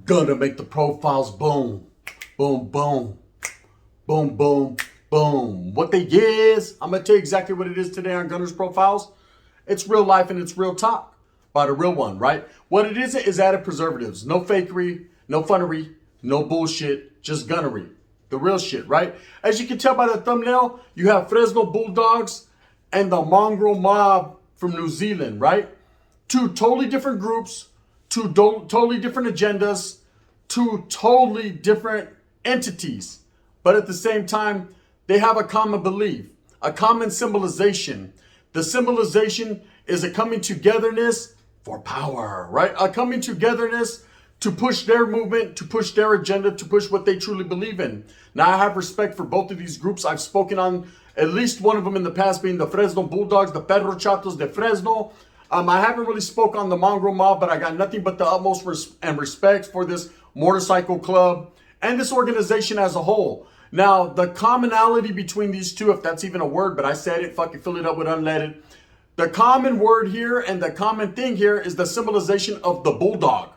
Gonna make the profiles boom, boom, boom, boom, boom, boom. What they is, I'm gonna tell you exactly what it is today on Gunner's Profiles. It's real life and it's real talk by the real one, right? What it is added preservatives. No fakery, no funnery, no bullshit, just gunnery. The real shit, right? As you can tell by the thumbnail, you have Fresno Bulldogs and the Mongrel Mob from New Zealand, right? Two totally different groups, two totally different agendas, two totally different entities. But at the same time, they have a common belief, a common symbolization. The symbolization is a coming togetherness for power, right? A coming togetherness to push their movement, to push their agenda, to push what they truly believe in. Now, I have respect for both of these groups. I've spoken on at least one of them in the past, being the Fresno Bulldogs, the Perro Chatos de Fresno. I haven't really spoke on the Mongrel Mob, but I got nothing but the utmost respect for this motorcycle club and this organization as a whole. Now, the commonality between these two, if that's even a word, but I said it, fucking fill it up with unleaded. The common word here and the common thing here is the symbolization of the bulldog.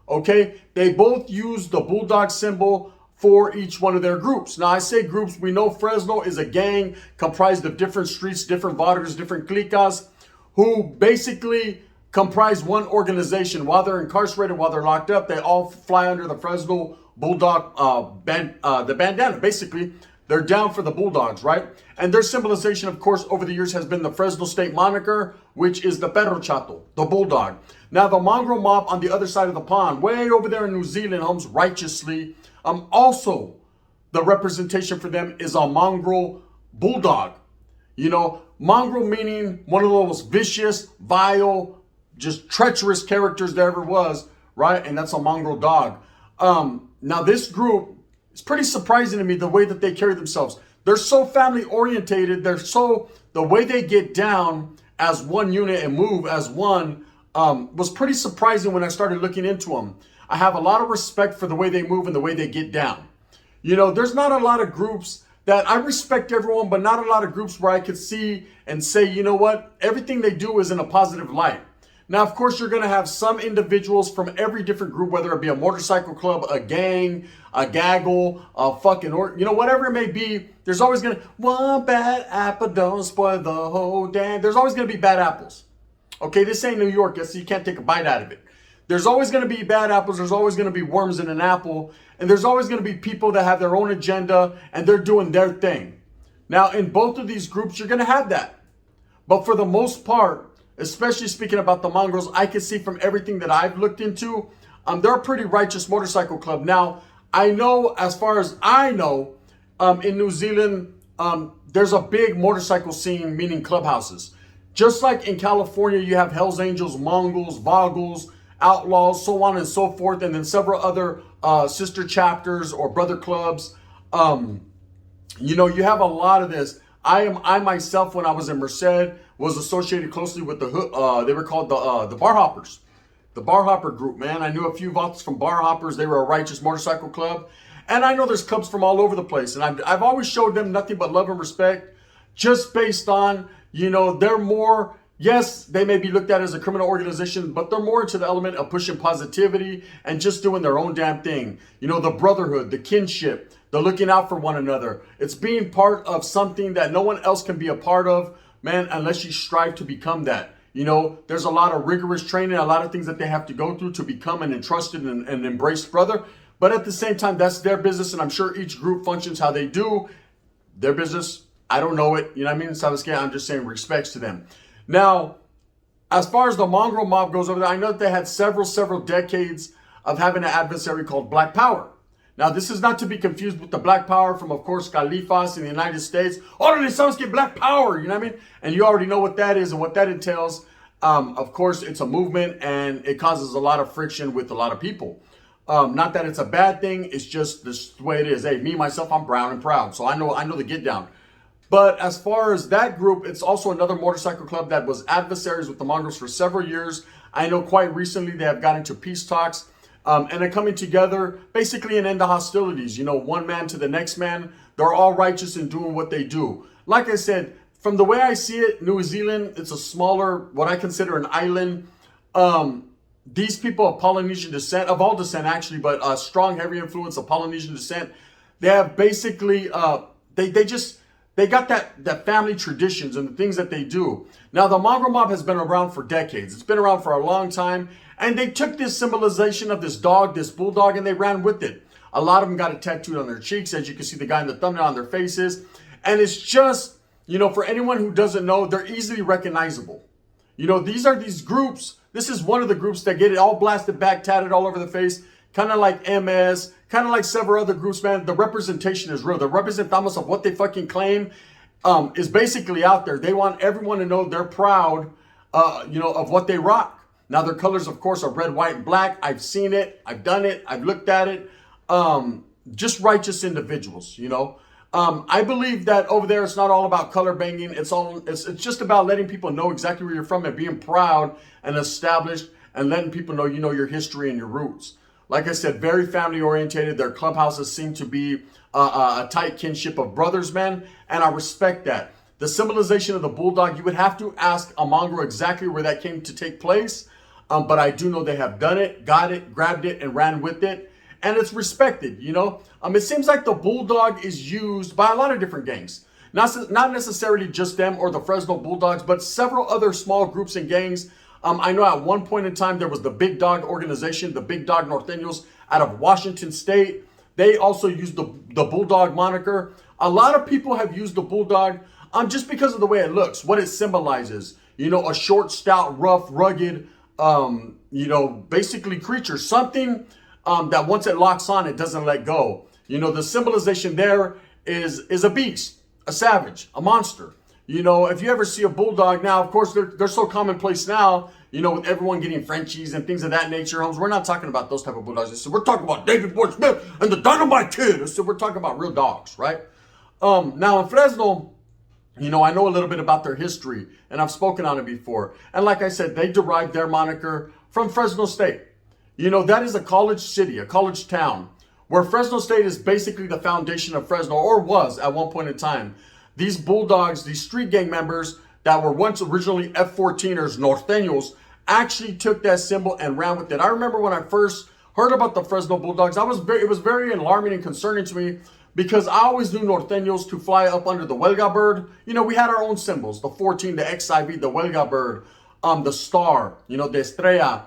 Okay, they both use the bulldog symbol for each one of their groups. Now, I say groups, we know Fresno is a gang comprised of different streets, different barrios, different clicas, who basically comprise one organization. While they're incarcerated, while they're locked up, they all fly under the Fresno Bulldog the bandana. Basically, they're down for the Bulldogs, right? And their symbolization, of course, over the years has been the Fresno State moniker, which is the Perro Chato, the Bulldog. Now, the Mongrel Mob on the other side of the pond, way over there in New Zealand, homes righteously, also the representation for them is a Mongrel Bulldog. You know, mongrel meaning one of the most vicious, vile, just treacherous characters there ever was, right? And that's a mongrel dog. Now, this group, it's pretty surprising to me the way that they carry themselves. They're so family orientated. The way they get down as one unit and move as one was pretty surprising when I started looking into them. I have a lot of respect for the way they move and the way they get down. You know, there's not a lot of groups that I respect everyone, but not a lot of groups where I could see and say, you know what, everything they do is in a positive light. Now, of course, you're going to have some individuals from every different group, whether it be a motorcycle club, a gang, a gaggle, a fucking, or, you know, whatever it may be. There's always going to, one bad apple don't spoil the whole damn. There's always going to be bad apples. Okay, this ain't New York, so you can't take a bite out of it. There's always going to be bad apples. There's always going to be worms in an apple. And there's always going to be people that have their own agenda and they're doing their thing. Now, in both of these groups, you're going to have that. But for the most part, especially speaking about the mongrels, I can see from everything that I've looked into, they're a pretty righteous motorcycle club. Now, I know, as far as I know, in New Zealand, there's a big motorcycle scene, meaning clubhouses. Just like in California, you have Hells Angels, Mongols, Voggles, Outlaws, so on and so forth, and then several other sister chapters or brother clubs. You know, you have a lot of this. I myself, when I was in Merced, was associated closely with the they were called the Bar Hoppers, the Bar Hopper group. Man, I knew a few votes from Bar Hoppers. They were a righteous motorcycle club, and I know there's clubs from all over the place. And I've always showed them nothing but love and respect, just based on, you know, they're more. Yes, they may be looked at as a criminal organization, but they're more into the element of pushing positivity and just doing their own damn thing. You know, the brotherhood, the kinship, the looking out for one another. It's being part of something that no one else can be a part of, man, unless you strive to become that. You know, there's a lot of rigorous training, a lot of things that they have to go through to become an entrusted and embraced brother. But at the same time, that's their business, and I'm sure each group functions how they do. Their business, I don't know it. You know what I mean? I'm just saying respects to them. Now, as far as the Mongrel Mob goes over there, I know that they had several decades of having an adversary called Black Power. Now, this is not to be confused with the Black Power from, of course, Califas in the United States. Oh, they sounds get Black Power, you know what I mean? And you already know what that is and what that entails. Of course, it's a movement and it causes a lot of friction with a lot of people. Not that it's a bad thing. It's just this the way it is. Hey, me, myself, I'm brown and proud. So I know the get down. But as far as that group, it's also another motorcycle club that was adversaries with the Mongrels for several years. I know quite recently they have got into peace talks and are coming together, basically an end to hostilities. You know, one man to the next man. They're all righteous in doing what they do. Like I said, from the way I see it, New Zealand, it's a smaller, what I consider an island. these people of Polynesian descent, of all descent actually, but strong, heavy influence of Polynesian descent, they have basically, they got that family traditions and the things that they do. Now, the Mongrel Mob has been around for decades. It's been around for a long time. And they took this symbolization of this dog, this bulldog, and they ran with it. A lot of them got it tattooed on their cheeks, as you can see the guy in the thumbnail, on their faces. And it's just, for anyone who doesn't know, they're easily recognizable. These are these groups. This is one of the groups that get it all blasted back, tatted all over the face, kind of like MS, kind of like several other groups, man. The representation is real. The representamos of what they fucking claim is basically out there. They want everyone to know they're proud, of what they rock. Now, their colors, of course, are red, white, and black. I've seen it. I've done it. I've looked at it. Just righteous individuals, I believe that over there, it's not all about color banging. It's just about letting people know exactly where you're from and being proud and established and letting people know, your history and your roots. Like I said, very family orientated. Their clubhouses seem to be a tight kinship of brothers, man. And I respect that. The symbolization of the bulldog, you would have to ask a mongrel exactly where that came to take place. But I do know they have done it, got it, grabbed it, and ran with it. And it's respected, It seems like the bulldog is used by a lot of different gangs. Not necessarily just them or the Fresno Bulldogs, but several other small groups and gangs. I know at one point in time, there was the Big Dog organization, the Big Dog Norteños out of Washington State. They also used the Bulldog moniker. A lot of people have used the Bulldog just because of the way it looks, what it symbolizes. A short, stout, rough, rugged, basically creature. Something that once it locks on, it doesn't let go. The symbolization there is a beast, a savage, a monster. If you ever see a bulldog now, of course, they're so commonplace now, with everyone getting Frenchies and things of that nature. Holmes, we're not talking about those type of bulldogs. So we're talking about David Boy Smith and the Dynamite Kid. So we're talking about real dogs, right? Now in Fresno, I know a little bit about their history, and I've spoken on it before. And like I said, they derived their moniker from Fresno State. That is a college city, a college town, where Fresno State is basically the foundation of Fresno, or was at one point in time. These bulldogs, these street gang members that were once originally F-14ers, Norteños, actually took that symbol and ran with it. I remember when I first heard about the Fresno Bulldogs, it was very alarming and concerning to me, because I always knew Norteños to fly up under the Huelga bird. We had our own symbols, the 14, the XIV, the Huelga bird, the star, the estrella.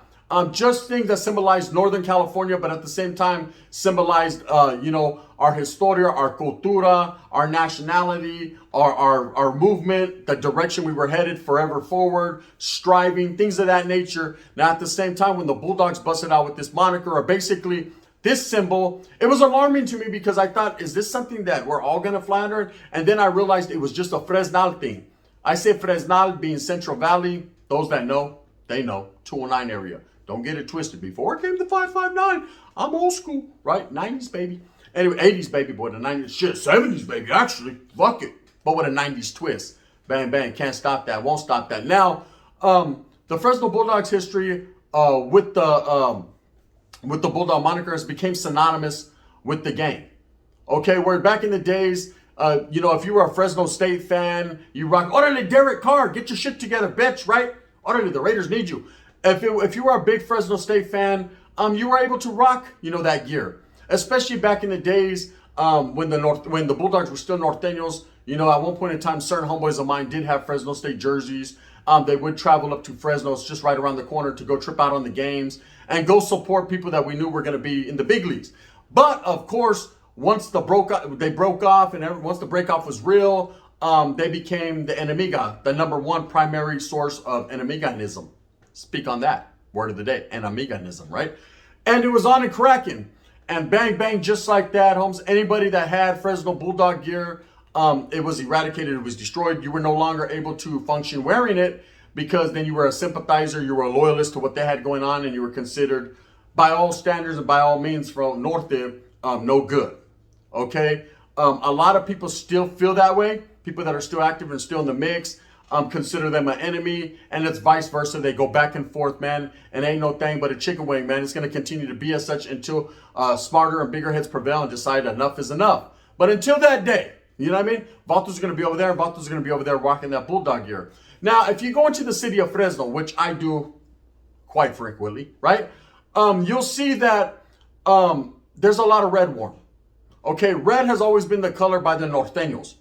Just things that symbolized Northern California, but at the same time symbolized, our historia, our cultura, our nationality, our movement, the direction we were headed forever forward, striving, things of that nature. Now, at the same time, when the Bulldogs busted out with this moniker, or basically this symbol, it was alarming to me, because I thought, is this something that we're all going to fly under? And then I realized it was just a Fresnal thing. I say Fresnal being Central Valley. Those that know, they know. 209 area. Don't get it twisted. Before it came to 559, I'm old school, right? 90s, baby. Anyway, 80s, baby, boy. The 90s, shit, 70s, baby, actually. Fuck it. But with a 90s twist. Bang, bang. Can't stop that. Won't stop that. Now, the Fresno Bulldogs history with the Bulldog moniker became synonymous with the gang. Okay, where back in the days, if you were a Fresno State fan, you rock, orderly Derek Carr, get your shit together, bitch, right? Orderly, the Raiders need you. If you were a big Fresno State fan, you were able to rock, that gear. Especially back in the days when the Bulldogs were still Norteños. At one point in time, certain homeboys of mine did have Fresno State jerseys. They would travel up to Fresno, it's just right around the corner, to go trip out on the games and go support people that we knew were going to be in the big leagues. But of course, once they broke off, and once the breakoff was real, they became the Enemiga, the number one primary source of Enemiganism. Speak on that. Word of the day. Enemiganism, right? And it was on and cracking. And bang, bang, just like that, Holmes. Anybody that had Fresno Bulldog gear, it was eradicated. It was destroyed. You were no longer able to function wearing it, because then you were a sympathizer. You were a loyalist to what they had going on, and you were considered, by all standards and by all means, from North, no good. Okay? A lot of people still feel that way. People that are still active and still in the mix. Consider them an enemy, and it's vice versa. They go back and forth, man, and ain't no thing but a chicken wing, man. It's going to continue to be as such until smarter and bigger heads prevail and decide enough is enough. But until that day, you know what I mean? Vatos going to be over there, and Vatos going to be over there rocking that Bulldog gear. Now, if you go into the city of Fresno, which I do quite frequently, right? You'll see that there's a lot of red worn. Okay, red has always been the color by the norteños.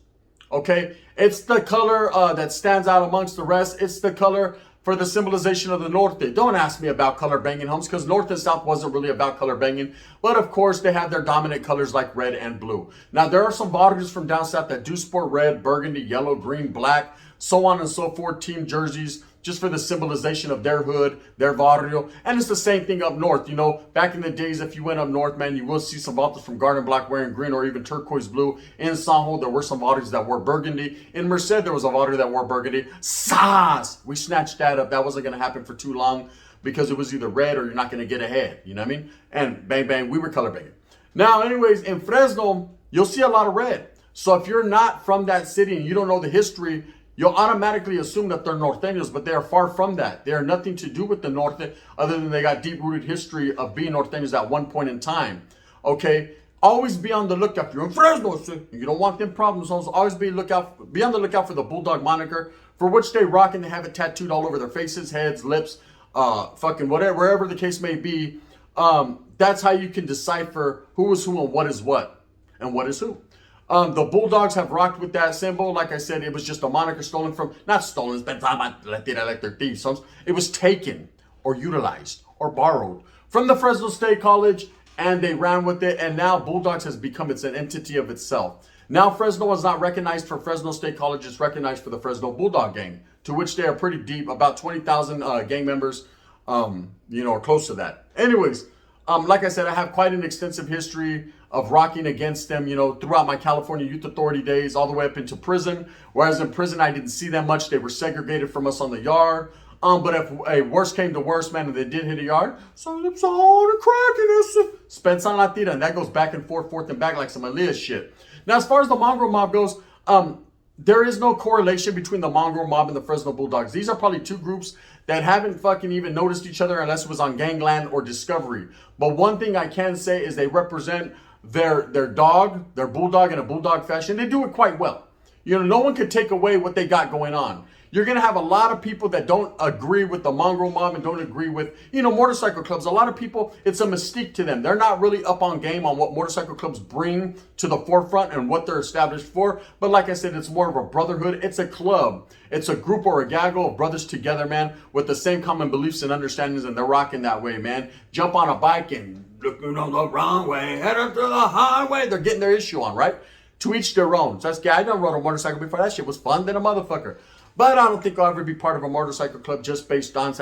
Okay, it's the color that stands out amongst the rest. It's the color for the symbolization of the norte. Don't ask me about color banging homes, because north and south wasn't really about color banging. But of course, they have their dominant colors like red and blue. Now, there are some barrios from down south that do sport red, burgundy, yellow, green, black, so on and so forth, team jerseys, just for the symbolization of their hood, their barrio. And it's the same thing up north. You know, back in the days, if you went up north, man, you will see some vatos from Garden Block wearing green or even turquoise blue. In Sanjo, there were some vatos that wore burgundy. In Merced, there was a vato that wore burgundy. Sas! We snatched that up. That wasn't going to happen for too long, because it was either red or you're not going to get ahead. You know what I mean? And bang, bang, we were color banging. Now, anyways, in Fresno, you'll see a lot of red. So if you're not from that city and you don't know the history, you'll automatically assume that they're norteños, but they are far from that. They are nothing to do with the norte, other than they got deep-rooted history of being norteños at one point in time. Okay? Always be on the lookout. You're in Fresno, so you don't want them problems. So always be on the lookout for the Bulldog moniker, for which they rock, and they have it tattooed all over their faces, heads, lips, fucking whatever, wherever the case may be. That's how you can decipher who is who and what is what, and what is who. The Bulldogs have rocked with that symbol. Like I said, it was just a moniker stolen from, not stolen, it's been like they're thieves. It was taken or utilized or borrowed from the Fresno State College, and they ran with it. And now Bulldogs has become an entity of itself. Now Fresno is not recognized for Fresno State College, it's recognized for the Fresno Bulldog gang, to which they are pretty deep, about 20,000 gang members, or close to that. Anyways, like I said, I have quite an extensive history of rocking against them, throughout my California Youth Authority days, all the way up into prison. Whereas in prison, I didn't see them much. They were segregated from us on the yard. But if a worst came to worst, man, and they did hit a yard, so it's all the crackiness. Spence on la tira, and that goes back and forth and back like some Elias shit. Now, as far as the Mongrel Mob goes, there is no correlation between the Mongrel Mob and the Fresno Bulldogs. These are probably two groups that haven't fucking even noticed each other unless it was on Gangland or Discovery. But one thing I can say is they represent their bulldog in a bulldog fashion. They do it quite well. No one could take away what they got going on. You're going to have a lot of people that don't agree with the Mongrel Mob and don't agree with, motorcycle clubs. A lot of people, it's a mystique to them. They're not really up on game on what motorcycle clubs bring to the forefront and what they're established for. But like I said, it's more of a brotherhood. It's a club. It's a group or a gaggle of brothers together, man, with the same common beliefs and understandings, and they're rocking that way, man. Jump on a bike and looking on the wrong way, head up to the highway. They're getting their issue on, right? To each their own. So that's, I done rode a motorcycle before. That shit was fun than a motherfucker. But I don't think I'll ever be part of a motorcycle club just based on,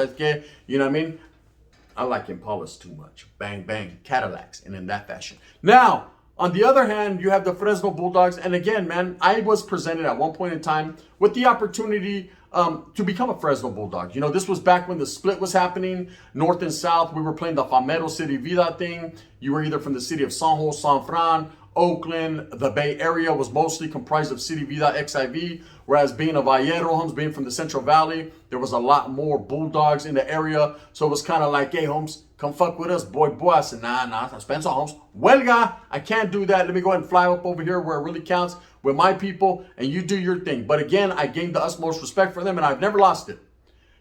you know what I mean? I like Impalas too much. Bang, bang, Cadillacs, and in that fashion. Now, on the other hand, you have the Fresno Bulldogs. And again, man, I was presented at one point in time with the opportunity to become a Fresno Bulldog. This was back when the split was happening, north and south. We were playing the Famero City Vida thing. You were either from the city of San Jose, San Fran, Oakland. The Bay Area was mostly comprised of City Vida XIV, whereas being a Vallero, Holmes, being from the Central Valley, there was a lot more Bulldogs in the area. So it was kind of like, hey, Holmes, come fuck with us, boy. I said, nah, Spencer Holmes. Huelga, I can't do that. Let me go ahead and fly up over here where it really counts with my people, and you do your thing. But again, I gained the utmost respect for them, and I've never lost it.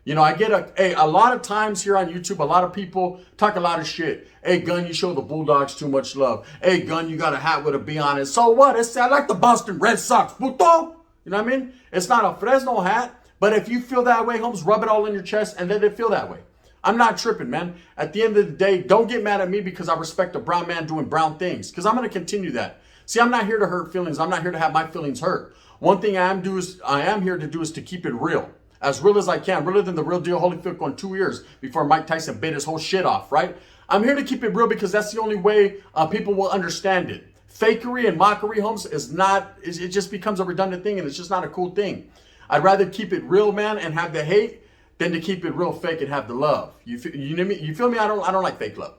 I get a lot of times here on YouTube, a lot of people talk a lot of shit. Hey, Gun, you show the Bulldogs too much love. Hey, Gun, you got a hat with a B on it. So what? I like the Boston Red Sox, puto. You know what I mean? It's not a Fresno hat, but if you feel that way, Holmes, rub it all in your chest and let it feel that way. I'm not tripping, man. At the end of the day, don't get mad at me because I respect a brown man doing brown things, because I'm going to continue that. See, I'm not here to hurt feelings. I'm not here to have my feelings hurt. One thing I am here to do is to keep it real. As real as I can, realer than the real deal. Holyfield going 2 years before Mike Tyson bit his whole shit off, right? I'm here to keep it real because that's the only way people will understand it. Fakery and mockery, Holmes, it just becomes a redundant thing, and it's just not a cool thing. I'd rather keep it real, man, and have the hate than to keep it real fake and have the love. You know me? You feel me? I don't like fake love.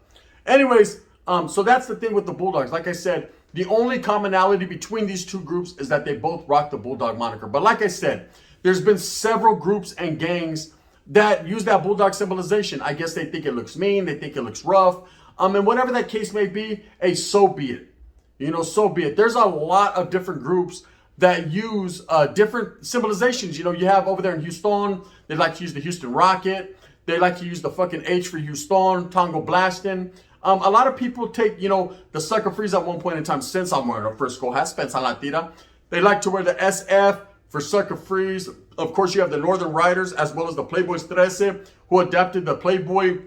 Anyways, so that's the thing with the Bulldogs. Like I said, the only commonality between these two groups is that they both rock the Bulldog moniker. But like I said, there's been several groups and gangs that use that Bulldog symbolization. I guess they think it looks mean. They think it looks rough. And whatever that case may be, so be it. So be it. There's a lot of different groups that use different symbolizations. You have over there in Houston, they like to use the Houston Rocket. They like to use the fucking H for Houston, Tongo Blasting. A lot of people take, the sucker freeze at one point in time, since I'm wearing a Frisco hat, Spensa La Tira. They like to wear the SF for sucker freeze. Of course, you have the Northern Riders as well as the Playboys 13, who adapted the Playboy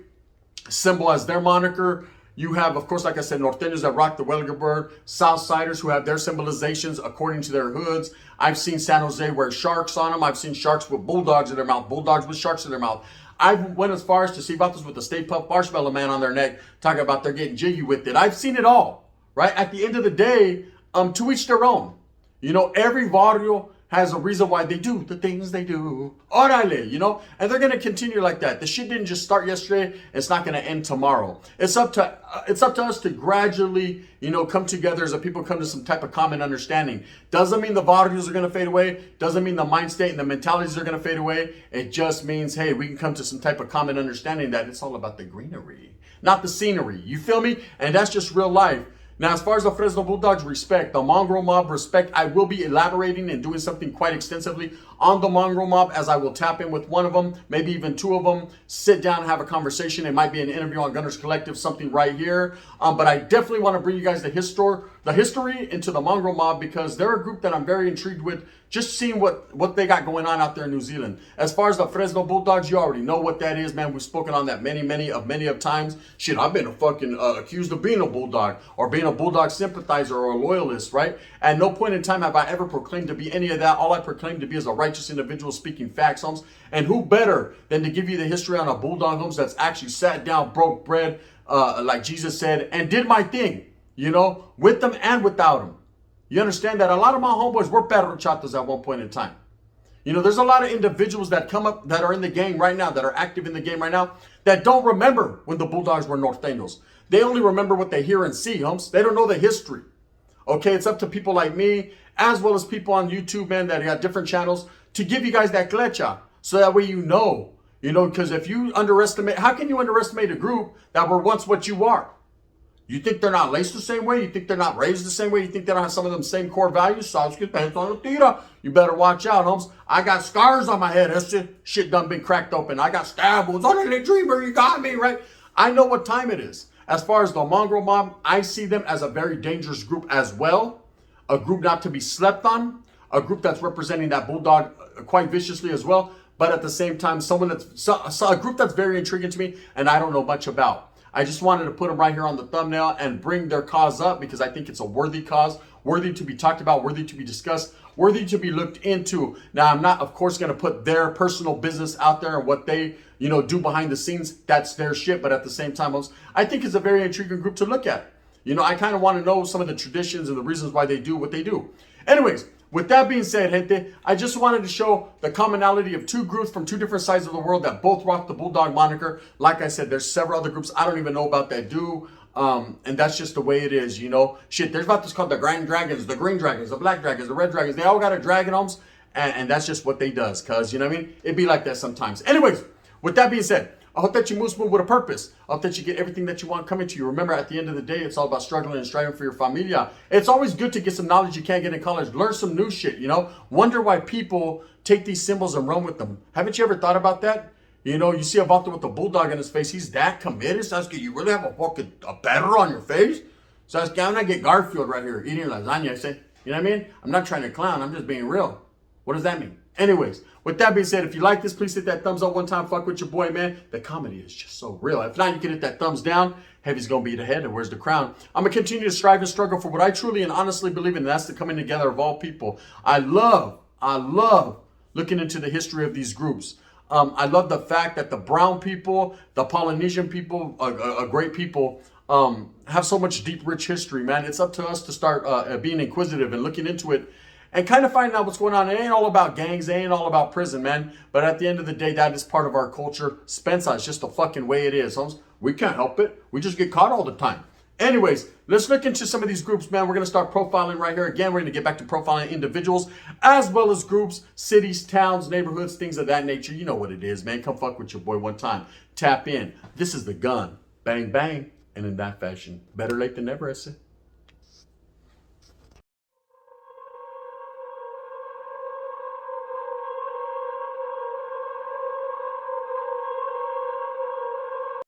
symbol as their moniker. You have, of course, like I said, Norteños that rock the Welliger bird, Southsiders who have their symbolizations according to their hoods. I've seen San Jose wear sharks on them. I've seen sharks with bulldogs in their mouth, bulldogs with sharks in their mouth. I went as far as to see vatos with the Stay Puft Marshmallow Man on their neck, talking about they're getting jiggy with it. I've seen it all, right? At the end of the day, to each their own. Every barrio has a reason why they do the things they do. Orale, and they're going to continue like that. The shit didn't just start yesterday. It's not going to end tomorrow. It's up to us to gradually, come together as a people, come to some type of common understanding. Doesn't mean the barrios are going to fade away. Doesn't mean the mind state and the mentalities are going to fade away. It just means, hey, we can come to some type of common understanding that it's all about the greenery, not the scenery. You feel me? And that's just real life. Now, as far as the Fresno Bulldogs respect, the Mongrel Mob respect, I will be elaborating and doing something quite extensively on the Mongrel Mob, as I will tap in with one of them, maybe even two of them, sit down and have a conversation. It might be an interview on Gunners Collective, something right here. But I definitely want to bring you guys the history into the Mongrel Mob, because they're a group that I'm very intrigued with, just seeing what they got going on out there in New Zealand. As far as the Fresno Bulldogs, you already know what that is, man. We've spoken on that many of times. Shit, I've been accused of being a Bulldog or being a Bulldog sympathizer or a loyalist, right? At no point in time have I ever proclaimed to be any of that. All I proclaim to be is a righteous individual speaking facts, Holmes. And who better than to give you the history on a Bulldog, Holmes, that's actually sat down, broke bread, like Jesus said, and did my thing, with them and without them. You understand that a lot of my homeboys were perrochatos at one point in time. There's a lot of individuals that come up that are in the game right now, that are active in the game right now, that don't remember when the Bulldogs were Norteños. They only remember what they hear and see, Holmes. They don't know the history. Okay, it's up to people like me, as well as people on YouTube, man, that got different channels, to give you guys that clecha, so that way because if you underestimate, how can you underestimate a group that were once what you are? You think they're not laced the same way? You think they're not raised the same way? You think they don't have some of them same core values? You better watch out, Holmes. I got scars on my head. That's shit done been cracked open. I got stab wounds. Oh, the dreamer, you got me, right? I know what time it is. As far as the Mongrel Mob, I see them as a very dangerous group as well. A group not to be slept on. A group that's representing that Bulldog quite viciously as well. But at the same time, a group that's very intriguing to me and I don't know much about. I just wanted to put them right here on the thumbnail and bring their cause up, because I think it's a worthy cause, worthy to be talked about, worthy to be discussed, worthy to be looked into. Now, I'm not, of course, going to put their personal business out there and what they, do behind the scenes. That's their shit. But at the same time, I think it's a very intriguing group to look at. I kind of want to know some of the traditions and the reasons why they do what they do. Anyways, with that being said, gente, I just wanted to show the commonality of two groups from two different sides of the world that both rock the Bulldog moniker. Like I said, there's several other groups I don't even know about that do. And that's just the way it is, Shit, there's about this called the Grand Dragons, the Green Dragons, the Black Dragons, the Red Dragons. They all got a dragon, Holmes. And that's just what they does, cuz, It'd be like that sometimes. Anyways, with that being said, I hope that you move with a purpose. I hope that you get everything that you want coming to you. Remember, at the end of the day, it's all about struggling and striving for your familia. It's always good to get some knowledge you can't get in college. Learn some new shit, Wonder why people take these symbols and run with them. Haven't you ever thought about that? You see a vato with a bulldog in his face. He's that committed. Sasuke, you really have a better on your face? Sasuke, I'm not get Garfield right here eating lasagna. I say, you know what I mean? I'm not trying to clown. I'm just being real. What does that mean? Anyways, with that being said, if you like this, please hit that thumbs up one time. Fuck with your boy, man. The comedy is just so real. If not, you can hit that thumbs down. Heavy's going to be the head, and where's the crown? I'm going to continue to strive and struggle for what I truly and honestly believe in, and that's the coming together of all people. I love looking into the history of these groups. I love the fact that the brown people, the Polynesian people, a great people, have so much deep, rich history, man. It's up to us to start being inquisitive and looking into it and kind of finding out what's going on. It ain't all about gangs. It ain't all about prison, man. But at the end of the day, that is part of our culture. Spensa, it's just the fucking way it is, Holmes. We can't help it. We just get caught all the time. Anyways, let's look into some of these groups, man. We're going to start profiling right here. Again, we're going to get back to profiling individuals as well as groups, cities, towns, neighborhoods, things of that nature. You know what it is, man. Come fuck with your boy one time. Tap in. This is the gun. Bang, bang. And in that fashion, better late than never, I say.